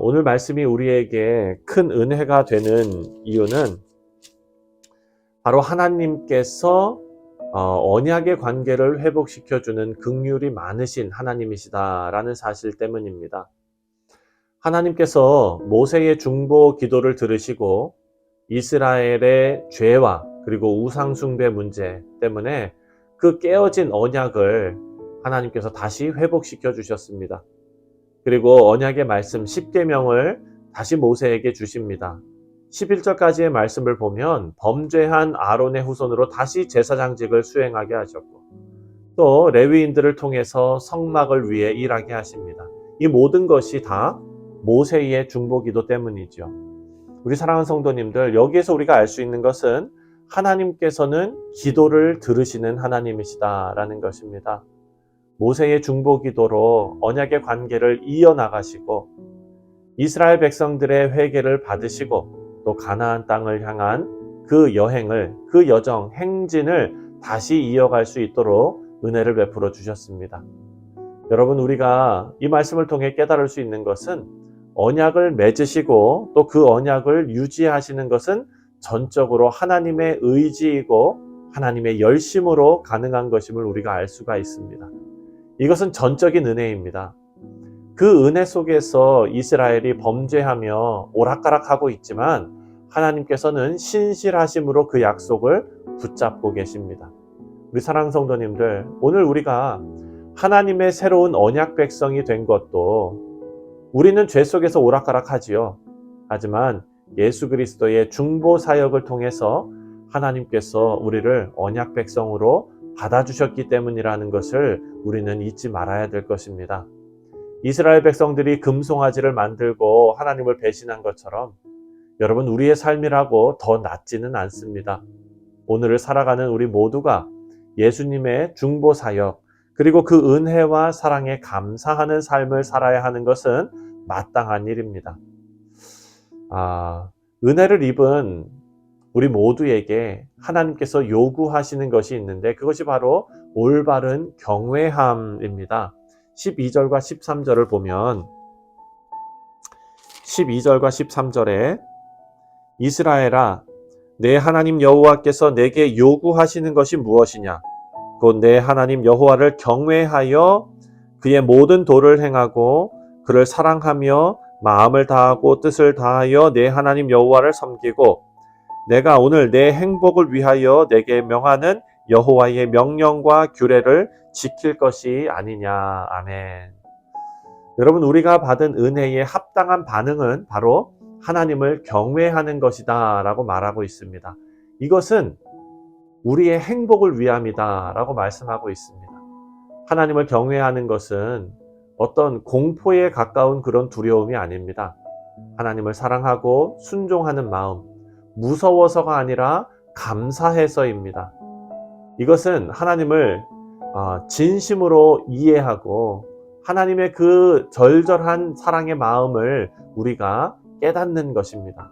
오늘 말씀이 우리에게 큰 은혜가 되는 이유는 바로 하나님께서 언약의 관계를 회복시켜주는 긍휼이 많으신 하나님이시다라는 사실 때문입니다. 하나님께서 모세의 중보 기도를 들으시고 이스라엘의 죄와 그리고 우상숭배 문제 때문에 그 깨어진 언약을 하나님께서 다시 회복시켜 주셨습니다. 그리고 언약의 말씀 10계명을 다시 모세에게 주십니다. 11절까지의 말씀을 보면 범죄한 아론의 후손으로 다시 제사장직을 수행하게 하셨고 또 레위인들을 통해서 성막을 위해 일하게 하십니다. 이 모든 것이 다 모세의 중보기도 때문이죠. 우리 사랑하는 성도님들, 여기에서 우리가 알 수 있는 것은 하나님께서는 기도를 들으시는 하나님이시다라는 것입니다. 모세의 중보기도로 언약의 관계를 이어나가시고 이스라엘 백성들의 회개를 받으시고 또 가나안 땅을 향한 그 여행을, 그 여정, 행진을 다시 이어갈 수 있도록 은혜를 베풀어 주셨습니다. 여러분, 우리가 이 말씀을 통해 깨달을 수 있는 것은 언약을 맺으시고 또 그 언약을 유지하시는 것은 전적으로 하나님의 의지이고 하나님의 열심으로 가능한 것임을 우리가 알 수가 있습니다. 이것은 전적인 은혜입니다. 그 은혜 속에서 이스라엘이 범죄하며 오락가락하고 있지만 하나님께서는 신실하심으로 그 약속을 붙잡고 계십니다. 우리 사랑하는 성도님들, 오늘 우리가 하나님의 새로운 언약 백성이 된 것도 우리는 죄 속에서 오락가락하지요. 하지만 예수 그리스도의 중보 사역을 통해서 하나님께서 우리를 언약 백성으로 받아주셨기 때문이라는 것을 우리는 잊지 말아야 될 것입니다. 이스라엘 백성들이 금송아지를 만들고 하나님을 배신한 것처럼 여러분, 우리의 삶이라고 더 낫지는 않습니다. 오늘을 살아가는 우리 모두가 예수님의 중보 사역 그리고 그 은혜와 사랑에 감사하는 삶을 살아야 하는 것은 마땅한 일입니다. 은혜를 입은 우리 모두에게 하나님께서 요구하시는 것이 있는데 그것이 바로 올바른 경외함입니다. 12절과 13절을 보면 12절과 13절에 이스라엘아, 내 하나님 여호와께서 내게 요구하시는 것이 무엇이냐? 곧 내 하나님 여호와를 경외하여 그의 모든 도를 행하고 그를 사랑하며 마음을 다하고 뜻을 다하여 내 하나님 여호와를 섬기고 내가 오늘 내 행복을 위하여 내게 명하는 여호와의 명령과 규례를 지킬 것이 아니냐. 아멘. 여러분, 우리가 받은 은혜의 합당한 반응은 바로 하나님을 경외하는 것이다 라고 말하고 있습니다. 이것은 우리의 행복을 위함이다 라고 말씀하고 있습니다. 하나님을 경외하는 것은 어떤 공포에 가까운 그런 두려움이 아닙니다. 하나님을 사랑하고 순종하는 마음, 무서워서가 아니라 감사해서입니다. 이것은 하나님을 진심으로 이해하고 하나님의 그 절절한 사랑의 마음을 우리가 깨닫는 것입니다.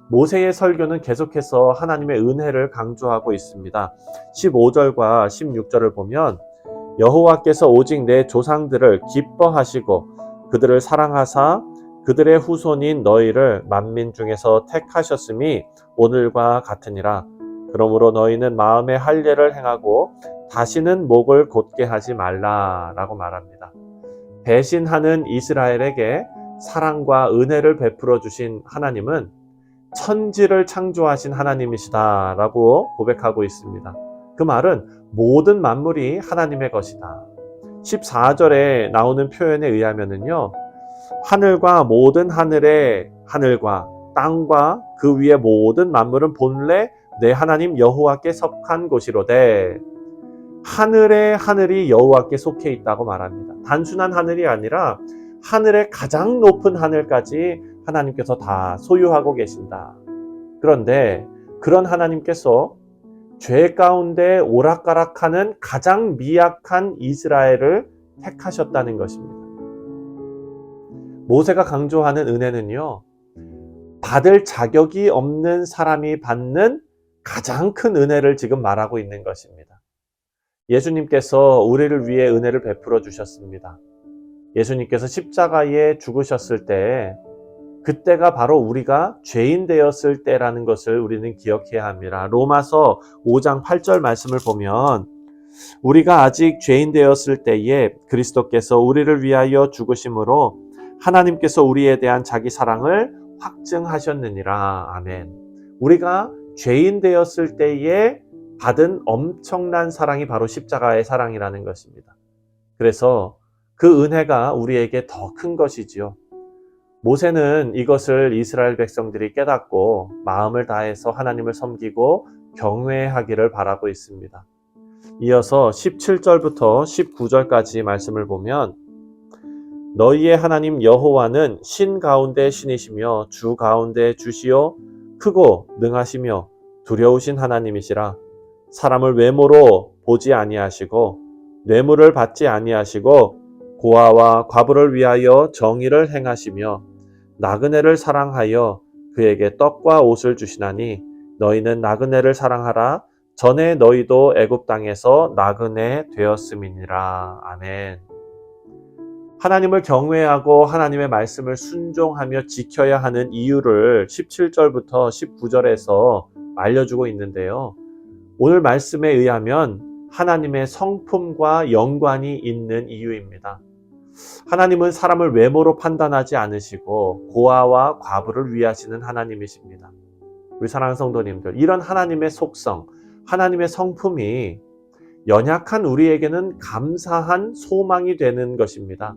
모세의 설교는 계속해서 하나님의 은혜를 강조하고 있습니다. 15절과 16절을 보면 여호와께서 오직 내 조상들을 기뻐하시고 그들을 사랑하사 그들의 후손인 너희를 만민 중에서 택하셨음이 오늘과 같으니라. 그러므로 너희는 마음의 할례를 행하고 다시는 목을 곧게 하지 말라라고 말합니다. 배신하는 이스라엘에게 사랑과 은혜를 베풀어 주신 하나님은 천지를 창조하신 하나님이시다라고 고백하고 있습니다. 그 말은 모든 만물이 하나님의 것이다. 14절에 나오는 표현에 의하면은요, 하늘과 모든 하늘의 하늘과 땅과 그 위의 모든 만물은 본래 내 하나님 여호와께 속한 곳이로되 하늘의 하늘이 여호와께 속해 있다고 말합니다. 단순한 하늘이 아니라 하늘의 가장 높은 하늘까지 하나님께서 다 소유하고 계신다. 그런데 그런 하나님께서 죄 가운데 오락가락하는 가장 미약한 이스라엘을 택하셨다는 것입니다. 모세가 강조하는 은혜는요, 받을 자격이 없는 사람이 받는 가장 큰 은혜를 지금 말하고 있는 것입니다. 예수님께서 우리를 위해 은혜를 베풀어 주셨습니다. 예수님께서 십자가에 죽으셨을 때 그때가 바로 우리가 죄인 되었을 때라는 것을 우리는 기억해야 합니다. 로마서 5장 8절 말씀을 보면 우리가 아직 죄인 되었을 때에 그리스도께서 우리를 위하여 죽으심으로 하나님께서 우리에 대한 자기 사랑을 확증하셨느니라. 아멘. 우리가 죄인 되었을 때에 받은 엄청난 사랑이 바로 십자가의 사랑이라는 것입니다. 그래서 그 은혜가 우리에게 더 큰 것이지요. 모세는 이것을 이스라엘 백성들이 깨닫고 마음을 다해서 하나님을 섬기고 경외하기를 바라고 있습니다. 이어서 17절부터 19절까지 말씀을 보면 너희의 하나님 여호와는 신 가운데 신이시며 주 가운데 주시요 크고 능하시며 두려우신 하나님이시라. 사람을 외모로 보지 아니하시고 뇌물을 받지 아니하시고 고아와 과부를 위하여 정의를 행하시며 나그네를 사랑하여 그에게 떡과 옷을 주시나니 너희는 나그네를 사랑하라. 전에 너희도 애굽 땅에서 나그네 되었음이니라. 아멘. 하나님을 경외하고 하나님의 말씀을 순종하며 지켜야 하는 이유를 17절부터 19절에서 알려주고 있는데요. 오늘 말씀에 의하면 하나님의 성품과 연관이 있는 이유입니다. 하나님은 사람을 외모로 판단하지 않으시고 고아와 과부를 위하시는 하나님이십니다. 우리 사랑하는 성도님들, 이런 하나님의 속성, 하나님의 성품이 연약한 우리에게는 감사한 소망이 되는 것입니다.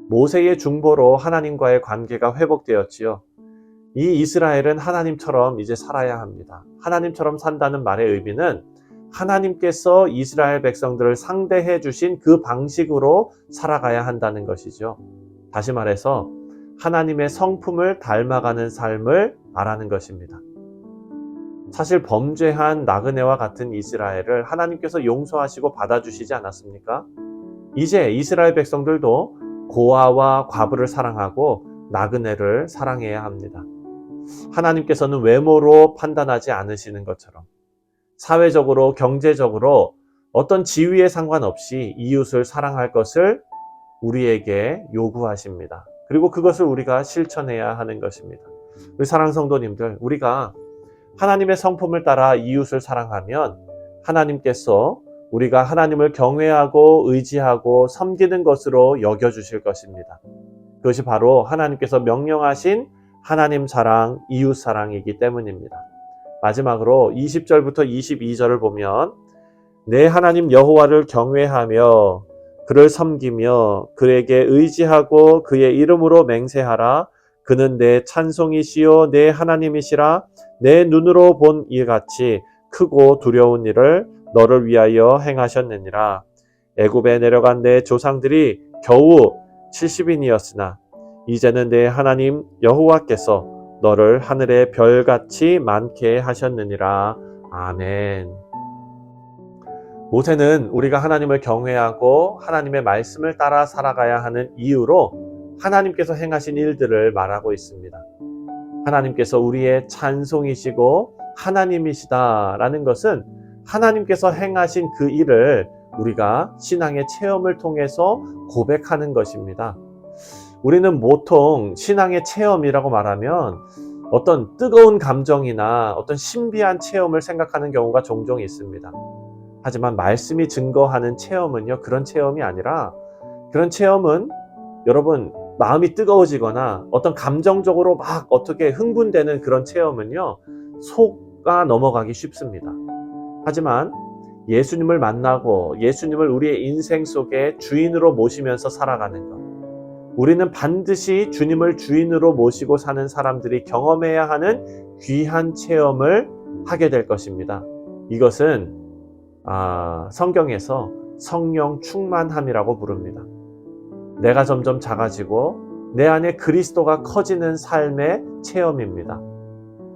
모세의 중보로 하나님과의 관계가 회복되었지요. 이 이스라엘은 하나님처럼 이제 살아야 합니다. 하나님처럼 산다는 말의 의미는 하나님께서 이스라엘 백성들을 상대해 주신 그 방식으로 살아가야 한다는 것이죠. 다시 말해서 하나님의 성품을 닮아가는 삶을 말하는 것입니다. 사실 범죄한 나그네와 같은 이스라엘을 하나님께서 용서하시고 받아주시지 않았습니까? 이제 이스라엘 백성들도 고아와 과부를 사랑하고 나그네를 사랑해야 합니다. 하나님께서는 외모로 판단하지 않으시는 것처럼 사회적으로, 경제적으로 어떤 지위에 상관없이 이웃을 사랑할 것을 우리에게 요구하십니다. 그리고 그것을 우리가 실천해야 하는 것입니다. 우리 사랑하는 성도님들, 우리가 하나님의 성품을 따라 이웃을 사랑하면 하나님께서 우리가 하나님을 경외하고 의지하고 섬기는 것으로 여겨주실 것입니다. 그것이 바로 하나님께서 명령하신 하나님 사랑, 이웃 사랑이기 때문입니다. 마지막으로 20절부터 22절을 보면 내 하나님 여호와를 경외하며 그를 섬기며 그에게 의지하고 그의 이름으로 맹세하라. 그는 내 찬송이시요 내 하나님이시라. 내 눈으로 본 일같이 크고 두려운 일을 너를 위하여 행하셨느니라. 애굽에 내려간 내 조상들이 겨우 70인이었으나 이제는 내 하나님 여호와께서 너를 하늘의 별같이 많게 하셨느니라. 아멘. 모세는 우리가 하나님을 경외하고 하나님의 말씀을 따라 살아가야 하는 이유로 하나님께서 행하신 일들을 말하고 있습니다. 하나님께서 우리의 찬송이시고 하나님이시다라는 것은 하나님께서 행하신 그 일을 우리가 신앙의 체험을 통해서 고백하는 것입니다. 우리는 보통 신앙의 체험이라고 말하면 어떤 뜨거운 감정이나 어떤 신비한 체험을 생각하는 경우가 종종 있습니다. 하지만 말씀이 증거하는 체험은요, 그런 체험이 아니라 그런 체험은 여러분 마음이 뜨거워지거나 어떤 감정적으로 막 어떻게 흥분되는 그런 체험은요, 속아 넘어가기 쉽습니다. 하지만 예수님을 만나고 예수님을 우리의 인생 속에 주인으로 모시면서 살아가는 것, 우리는 반드시 주님을 주인으로 모시고 사는 사람들이 경험해야 하는 귀한 체험을 하게 될 것입니다. 이것은 성경에서 성령 충만함이라고 부릅니다. 내가 점점 작아지고 내 안에 그리스도가 커지는 삶의 체험입니다.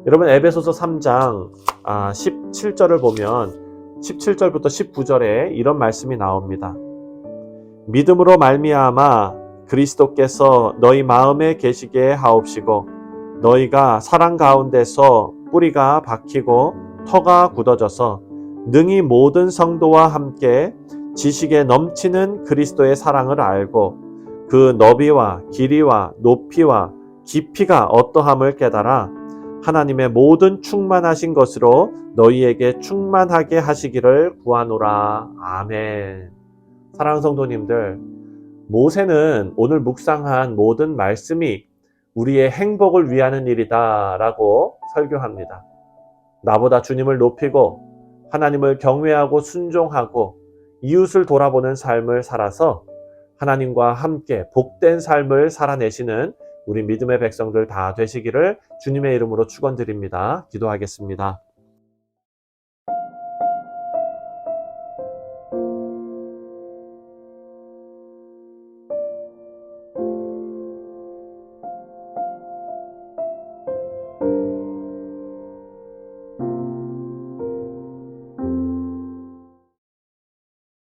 여러분 에베소서 3장 17절을 보면 17절부터 19절에 이런 말씀이 나옵니다. 믿음으로 말미암아 그리스도께서 너희 마음에 계시게 하옵시고 너희가 사랑 가운데서 뿌리가 박히고 터가 굳어져서 능히 모든 성도와 함께 지식에 넘치는 그리스도의 사랑을 알고 그 너비와 길이와 높이와 깊이가 어떠함을 깨달아 하나님의 모든 충만하신 것으로 너희에게 충만하게 하시기를 구하노라. 아멘. 사랑하는 성도님들, 모세는 오늘 묵상한 모든 말씀이 우리의 행복을 위하는 일이다 라고 설교합니다. 나보다 주님을 높이고 하나님을 경외하고 순종하고 이웃을 돌아보는 삶을 살아서 하나님과 함께 복된 삶을 살아내시는 우리 믿음의 백성들 다 되시기를 주님의 이름으로 축원드립니다. 기도하겠습니다.